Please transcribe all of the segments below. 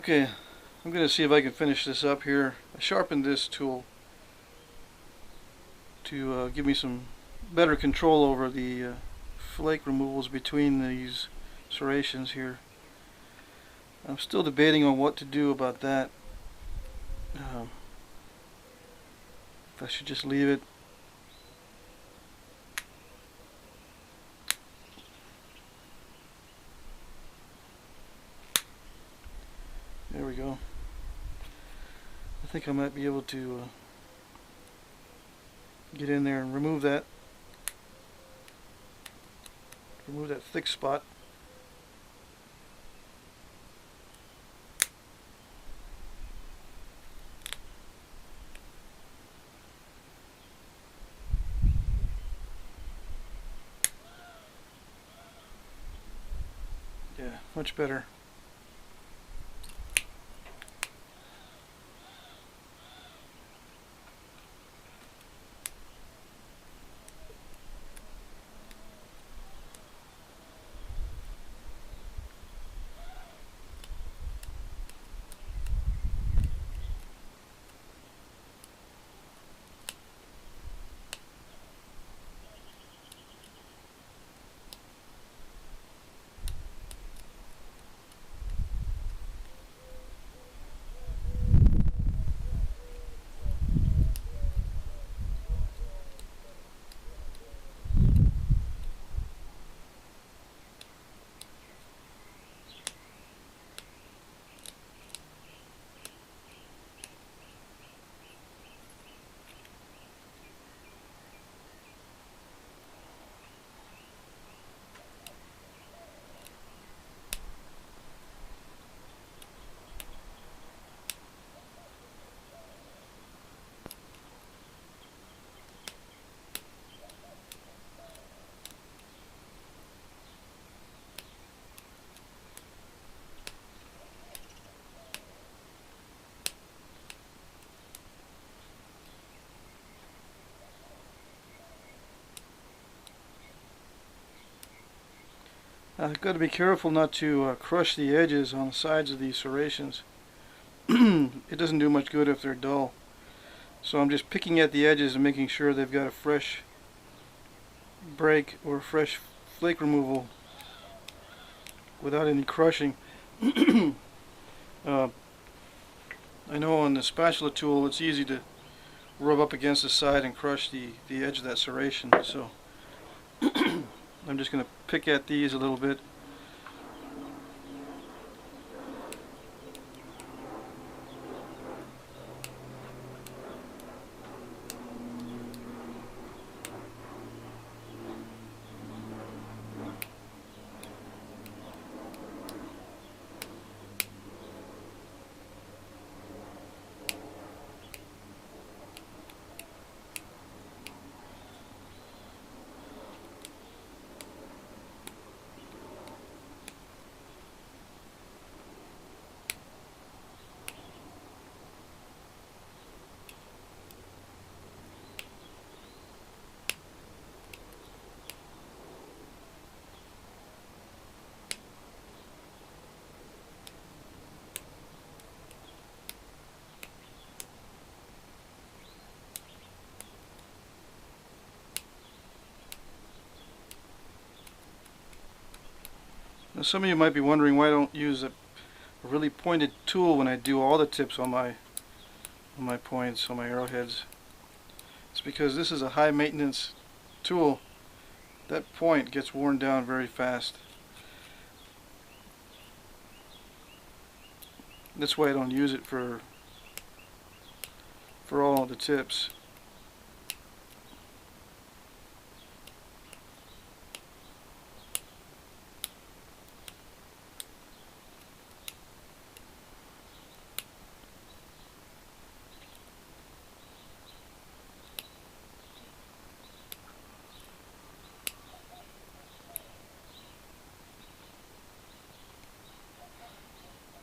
Okay, I'm going to see if I can finish this up here. I sharpened this tool to give me some better control over the flake removals between these serrations here. I'm still debating on what to do about that. If I should just leave it. There we go. I think I might be able to get in there and remove that thick spot. Yeah, much better. I've got to be careful not to crush the edges on the sides of these serrations. It doesn't do much good if they're dull. So I'm just picking at the edges and making sure they've got a fresh break or a fresh flake removal without any crushing. I know on the spatula tool it's easy to rub up against the side and crush the edge of that serration. So I'm just going to pick at these a little bit. Now some of you might be wondering why I don't use a really pointed tool when I do all the tips on my points, on my arrowheads. It's because this is a high maintenance tool. That point gets worn down very fast. That's why I don't use it for all the tips.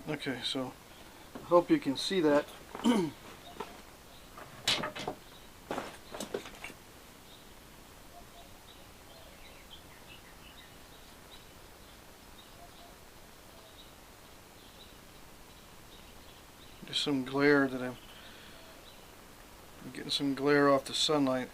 Okay, so I hope you can see that. Just some glare that I'm getting some glare off the sunlight.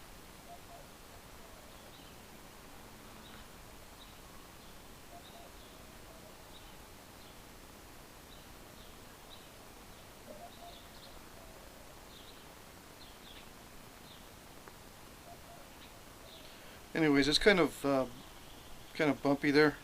Anyways, it's kind of bumpy there.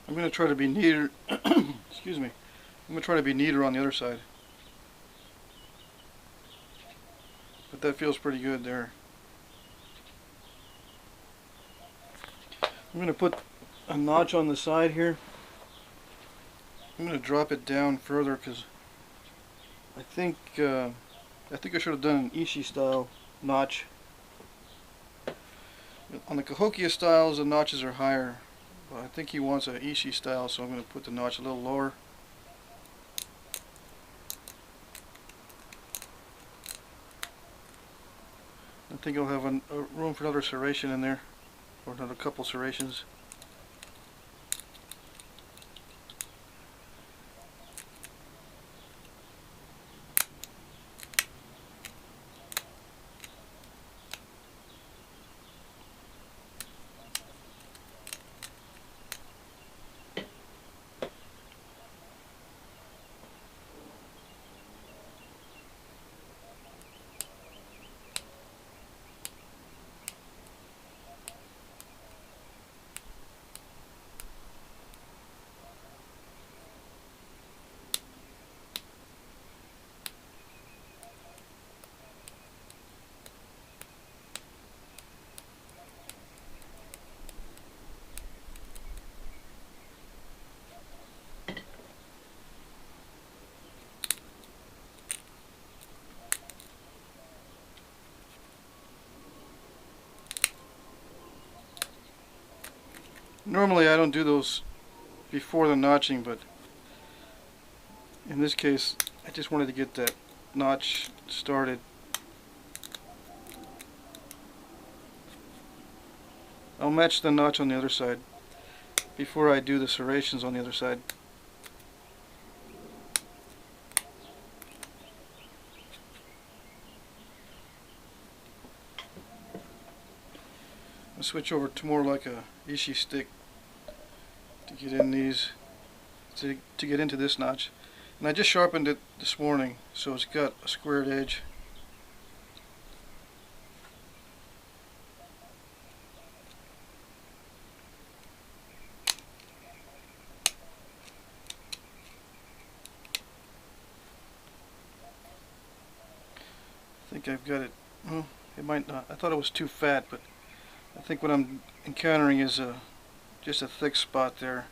I'm going to try to be neater. Excuse me. I'm going to try to be neater on the other side. But that feels pretty good there. I'm going to put a notch on the side here. I'm going to drop it down further because I think I should have done an Ishi style notch. On the Cahokia styles, the notches are higher. But I think he wants an Ishi style, so I'm going to put the notch a little lower. I think I'll have a room for another serration in there, or another couple serrations. Normally I don't do those before the notching, but in this case I just wanted to get that notch started. I'll match the notch on the other side before I do the serrations on the other side. I'll switch over to more like a Ishi stick to get in these, to get into this notch. And I just sharpened it this morning, so it's got a squared edge. I think I've got it. Well, it might not. I thought it was too fat, but I think what I'm encountering is just a thick spot there.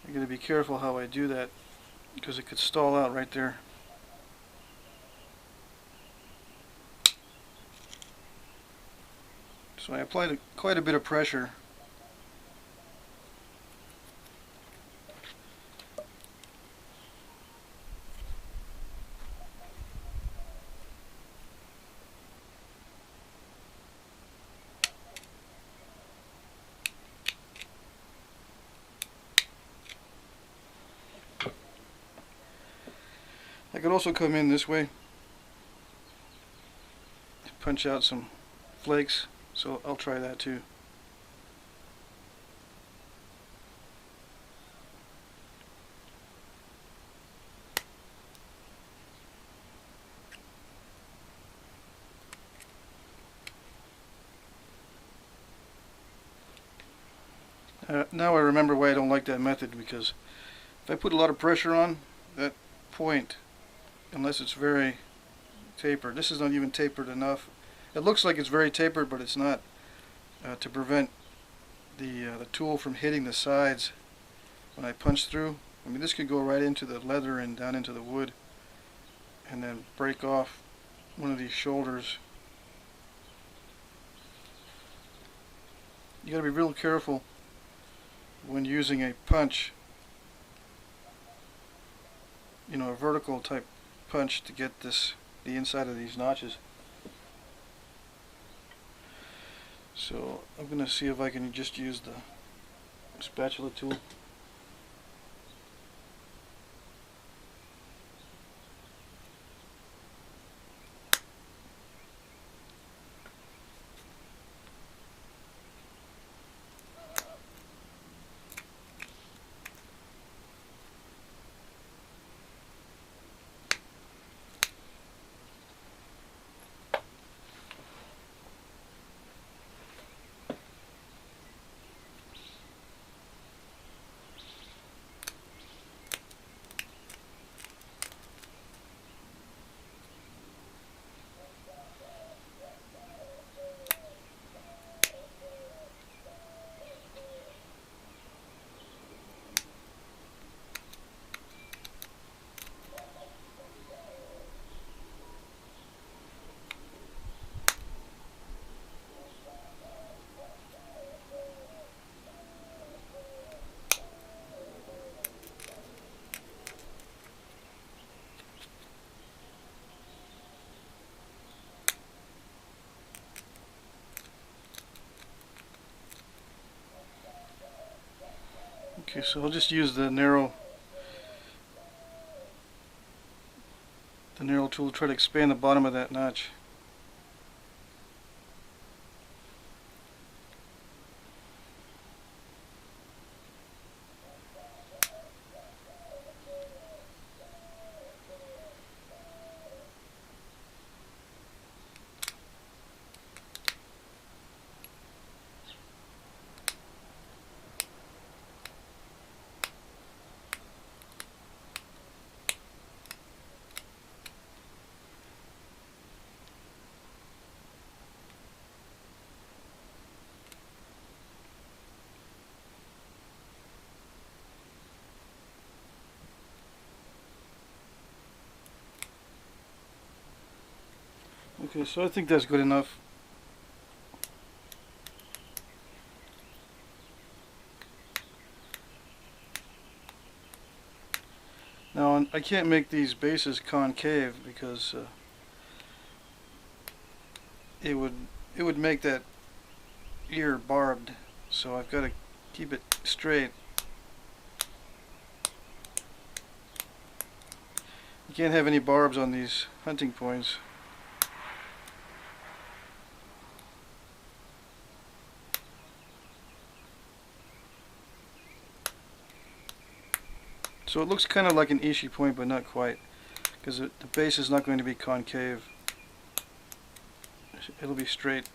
I gotta be careful how I do that, because it could stall out right there. So I applied quite a bit of pressure. I could also come in this way, punch out some flakes, so I'll try that too. Now I remember why I don't like that method, because if I put a lot of pressure on that point, unless it's very tapered, this is not even tapered enough. It looks like it's very tapered, but it's not, to prevent the tool from hitting the sides when I punch through. I mean, this could go right into the leather and down into the wood and then break off one of these shoulders. You got to be real careful when using a punch, you know, a vertical type punch to get the inside of these notches. So I'm going to see if I can just use the spatula tool. Okay, so I'll just use the narrow tool to try to expand the bottom of that notch. Okay, so I think that's good enough. Now I can't make these bases concave because it would make that ear barbed, so I've got to keep it straight. You can't have any barbs on these hunting points. So it looks kind of like an Ishi point, but not quite, because the base is not going to be concave. It'll be straight.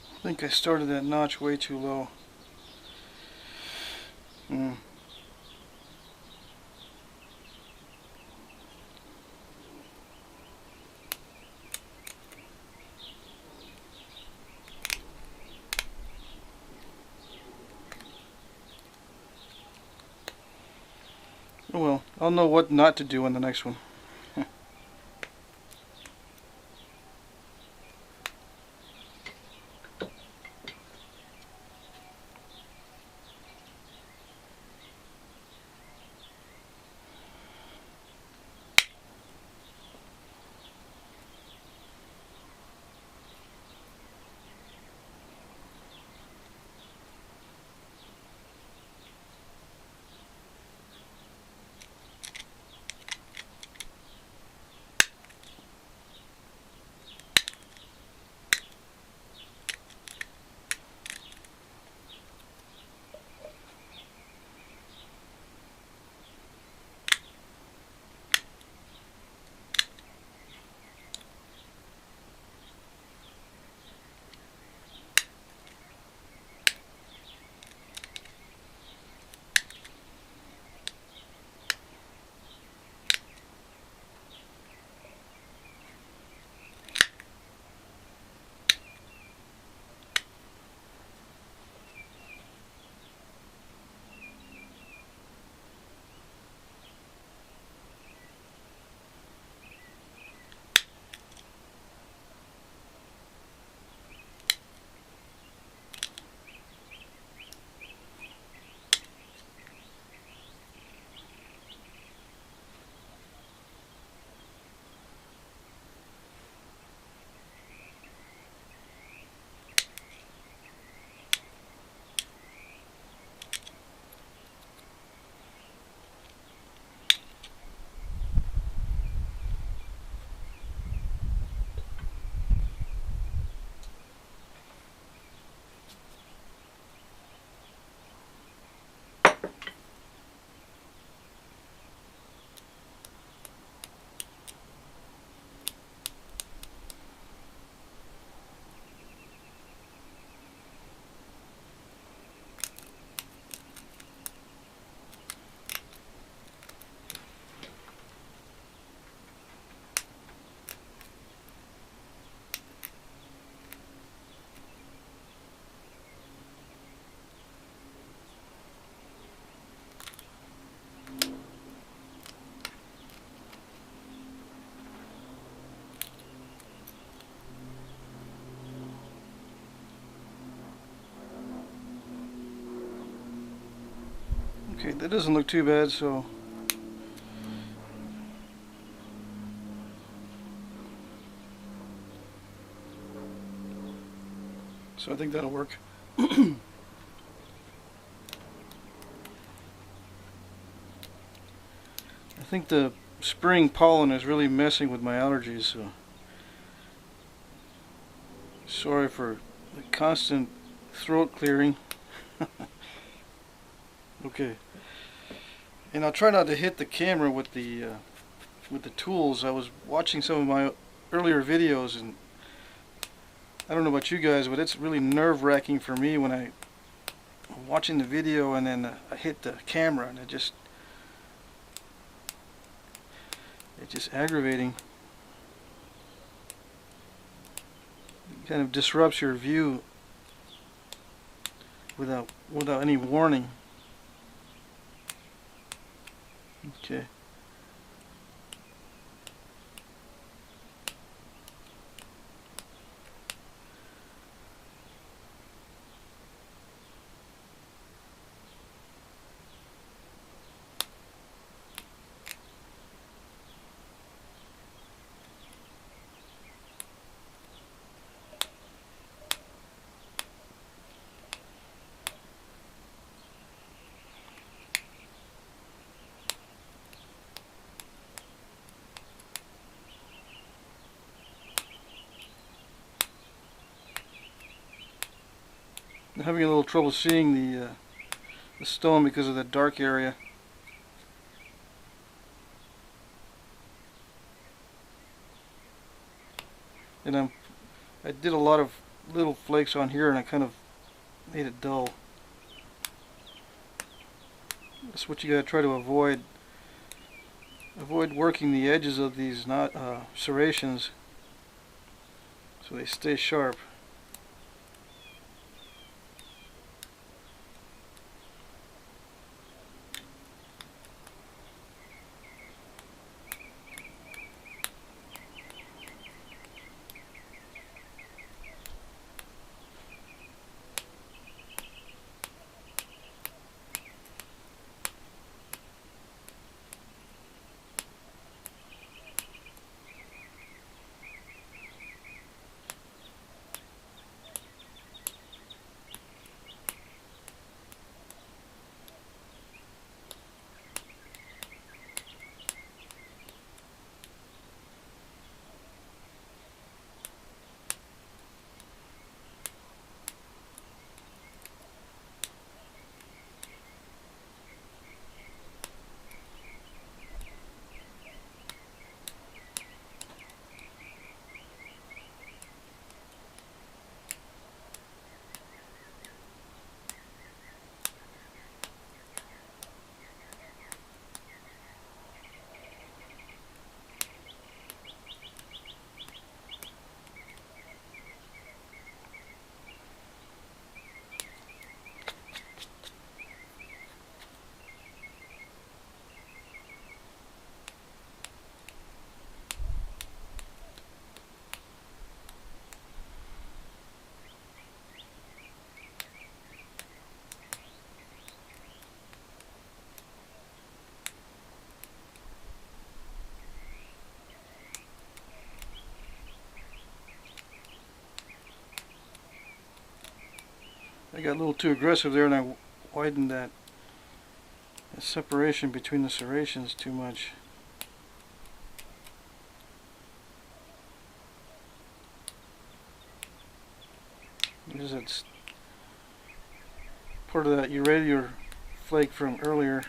I think I started that notch way too low. I'll know what not to do on the next one. Okay, that doesn't look too bad, so I think that'll work. I think the spring pollen is really messing with my allergies, so sorry for the constant throat clearing. Okay, and I'll try not to hit the camera with the tools. I was watching some of my earlier videos, and I don't know about you guys, but it's really nerve-wracking for me when I'm watching the video and then I hit the camera, and it's just aggravating. It kind of disrupts your view without any warning. Okay. I'm having a little trouble seeing the stone because of the dark area. And I did a lot of little flakes on here, and I kind of made it dull. That's what you gotta try to avoid. Avoid working the edges of these serrations so they stay sharp. I got a little too aggressive there and I widened that separation between the serrations too much. There's that part of that irregular flake from earlier.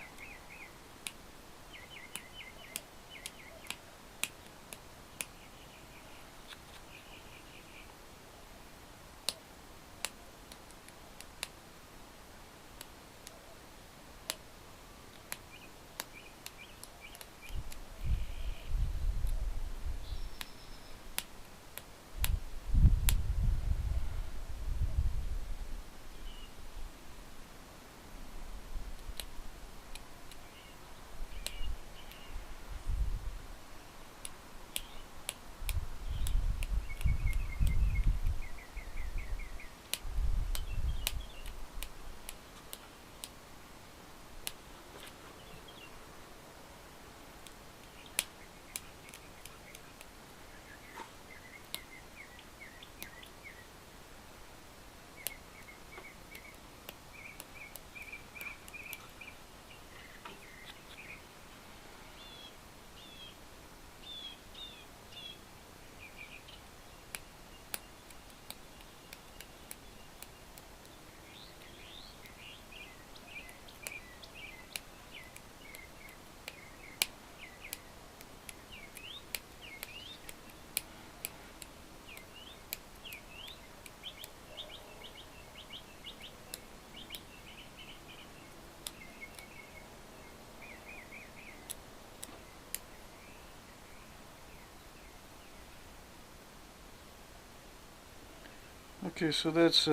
Okay, so that's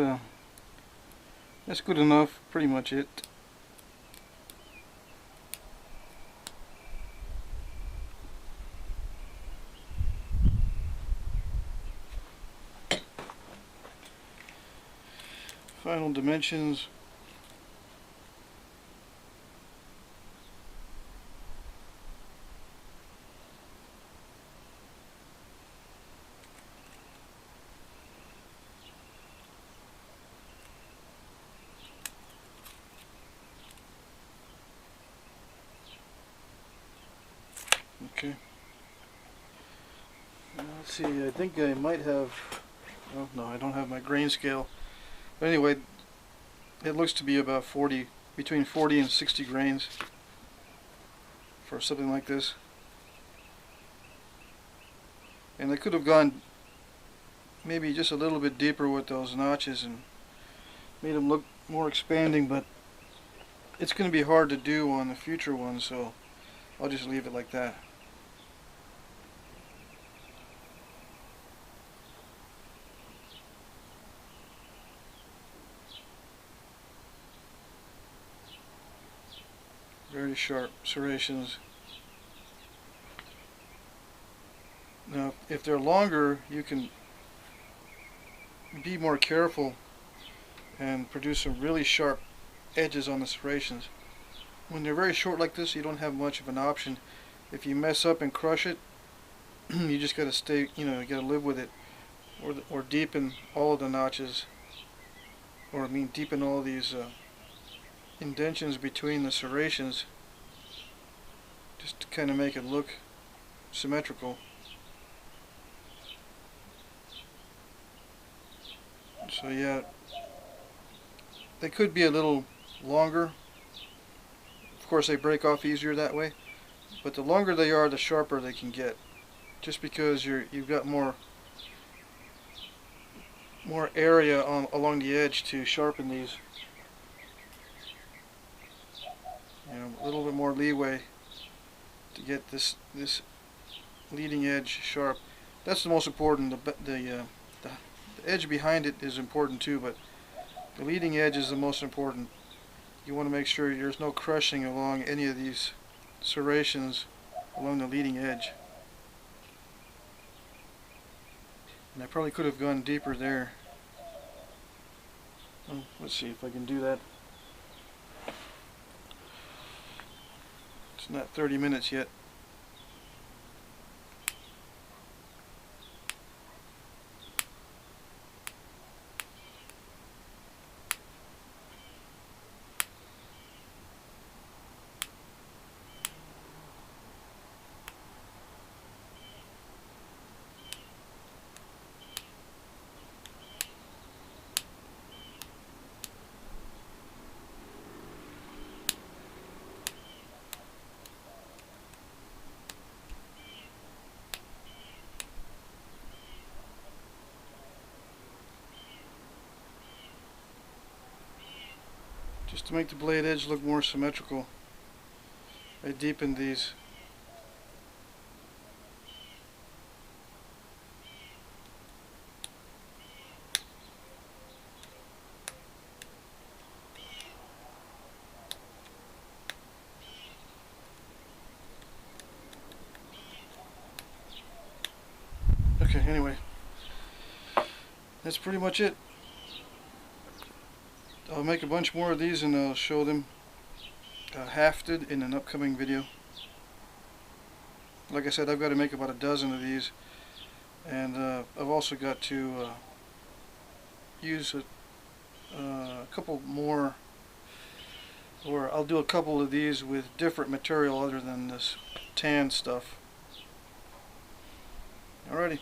good enough, pretty much it. Final dimensions. Okay. Let's see, I think I might have, oh no, I don't have my grain scale. But anyway, it looks to be about 40, between 40 and 60 grains for something like this. And I could have gone maybe just a little bit deeper with those notches and made them look more expanding, but it's going to be hard to do on the future ones, so I'll just leave it like that. Very sharp serrations. Now, if they're longer, you can be more careful and produce some really sharp edges on the serrations. When they're very short like this, you don't have much of an option. If you mess up and crush it, you just gotta stay, you gotta live with it, or deepen all of the notches, or I mean deepen all these indentions between the serrations, just to kind of make it look symmetrical. So yeah, they could be a little longer. Of course, they break off easier that way, but the longer they are, the sharper they can get, just because you've got more area along the edge to sharpen these. A little bit more leeway to get this leading edge sharp. That's the most important. The edge behind it is important too, but the leading edge is the most important. You want to make sure there's no crushing along any of these serrations along the leading edge. And I probably could have gone deeper there. Let's see if I can do that. It's not 30 minutes yet. Just to make the blade edge look more symmetrical, I deepened these. Okay, anyway, that's pretty much it. I'll make a bunch more of these and I'll show them hafted in an upcoming video. Like I said, I've got to make about a dozen of these, and I've also got to use a couple more, or I'll do a couple of these with different material other than this tan stuff. Alrighty.